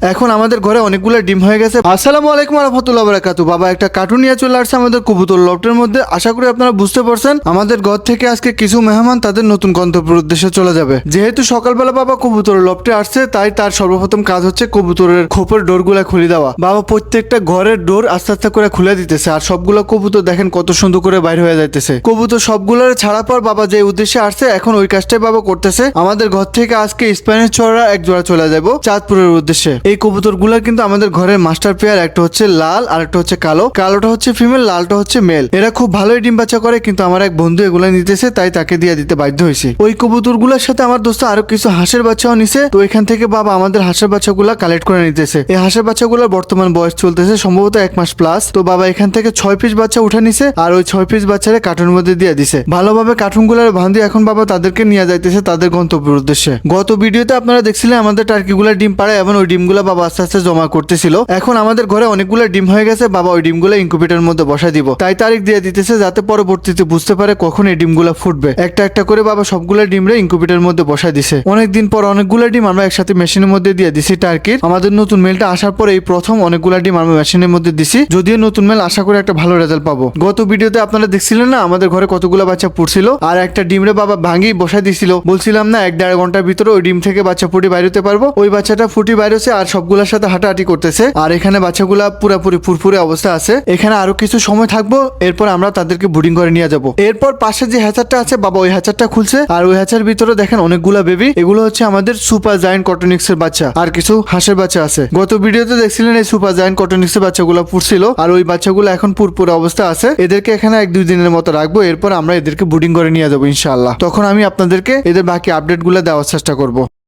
এখন আমাদের ঘরে অনেকগুলো ডিম হয়ে গেছে। আসসালামু আলাইকুম ওয়া রাহমাতুল্লাহি ওয়া বারাকাতুহু। বাবা একটা কার্টুন নিয়ে চলে আসছে আমাদের কবুতর লফটের মধ্যে। আশা করি আপনারা বুঝতে পারছেন আমাদের ঘর থেকে আজকে কিছু মেহমান তাদের নতুন গন্তব্যের উদ্দেশ্যে চলে যাবে। যেহেতু সকালবেলা বাবা কবুতর লফটে আসছে, তাই তার সর্বপ্রথম কাজ হচ্ছে কবুতরের খোপের ডোরগুলা খুলে দেওয়া। বাবা প্রত্যেকটা ঘরের ডোর আস্তে আস্তে করে খুলে দিতেছে, আর সবগুলো কবুতর দেখেন কত সুন্দর করে বাইরে হয়ে যাইতেছে। কবুতর সবগুলোর ছাড়া পর বাবা যে উদ্দেশ্যে আসছে এখন ওই কাজটাই বাবা করতেছে। আমাদের ঘর থেকে আজকে স্প্যানিশ চড়া এক জোড়া চলে যাবো চাঁদপুরের উদ্দেশ্যে। এই কবুতর গুলা কিন্তু আমাদের ঘরের মাস্টার পেয়ার, একটা হচ্ছে লাল আর একটা হচ্ছে কালো। কালোটা হচ্ছে ফিমেল, লালটা হচ্ছে মেল। এরা খুব ভালোই ডিম বাচ্চা করে, কিন্তু আমার এক বন্ধু এগুলা নিতেছে তাই তাকে দিয়ে দিতে বাধ্য হয়েছি। ওই কবুতর গুলার সাথে আমার দোস্ত আরো কিছু হাঁসের বাচ্চাও নিছে, তো এখান থেকে বাবা আমাদের হাঁসের বাচ্চাগুলা কালেক্ট করে নিতেছে। এই হাঁসের বাচ্চাগুলোর বর্তমান বয়স চলতেছে সম্ভবত 1 মাস প্লাস। তো বাবা এখান থেকে 6 পিস বাচ্চা উঠে নিছে, আর ওই 6 পিস বাচ্চারে কার্টুনের মধ্যে দিয়ে দিছে। ভালোভাবে কার্টুনগুলার বাঁধি এখন বাবা তাদেরকে নিয়ে যাইতেছে তাদের গন্তব্যের উদ্দেশ্যে। গত ভিডিওতে আপনারা দেখছিলেন আমাদের টার্কিগুলা ডিম পাড়ে এবং ওই ডিমগুলা বাবা আস্তে আস্তে জমা করতেছিল। এখন আমাদের ঘরে অনেকগুলো ডিম হয়ে গেছে, বাবা ওই ডিমগুলো ইনকিউবেটরের মধ্যে বসাই দিব, তাই তারিখ দিয়ে দিতেছে যাতে পরবর্তীতে বুঝতে পারে কখন এই ডিমগুলো ফুটবে। একটা একটা করে বাবা সবগুলো ডিমরে ইনকিউবেটরের মধ্যে বসাই দিছে। অনেকদিন পর অনেকগুলো ডিম আমরা একসাথে মেশিনের মধ্যে দিয়ে দিছি টার্কির। আমাদের নতুন মেলটা আসার পর এই প্রথম অনেকগুলো ডিম আমরা মেশিনের মধ্যে দিছি, যদিও নতুন মেল আশা করে একটা ভালো রেজাল্ট পাবো। গত ভিডিওতে আপনারা দেখছিলেন না আমাদের ঘরে কতগুলো বাচ্চা ফুটছিল, আর একটা ডিমরে বাবা ভাঙি বসাই দিছিল। বলছিলাম না 1-1.5 ঘন্টার ভিতরে ওই ডিম থেকে বাচ্চা ফুটি বাইরে হতে পারবো। ওই বাচ্চাটা ফুটি বাইরে হচ্ছে আর সবগুলোর সাথে হাঁটাহাঁটি করতেছে, আর এখানে বাচ্চাগুলা পুরোপুরি ফুরফুরে অবস্থা আছে। এখানে আরো কিছু সময় থাকবো, এরপর আমরা তাদেরকে বুডিং করে নিয়ে যাবো। এরপর পাশে যে হ্যাচারটা আছে বাবা ওই হ্যাচারটা খুলছে, আর ওই হ্যাচার ভিতরে দেখেন অনেকগুলা বেবি। এগুলো হচ্ছে আমাদের সুপার জায়ান্ট কটনিক্স এর বাচ্চা, আর কিছু হাঁসের বাচ্চা আছে। গত ভিডিওতে দেখছিলেন এই সুপার জায়ান্ট কটনিক্স এর বাচ্চাগুলো ফুটছিল, আর ওই বাচ্চাগুলো এখন পুরপুরে অবস্থা আছে। এদেরকে এখানে 1-2 দিনের মতো রাখবো, এরপর আমরা এদেরকে বুডিং করে নিয়ে যাবো ইনশাআল্লাহ। তখন আমি আপনাদেরকে এদের বাকি আপডেট গুলো দেওয়ার চেষ্টা করবো।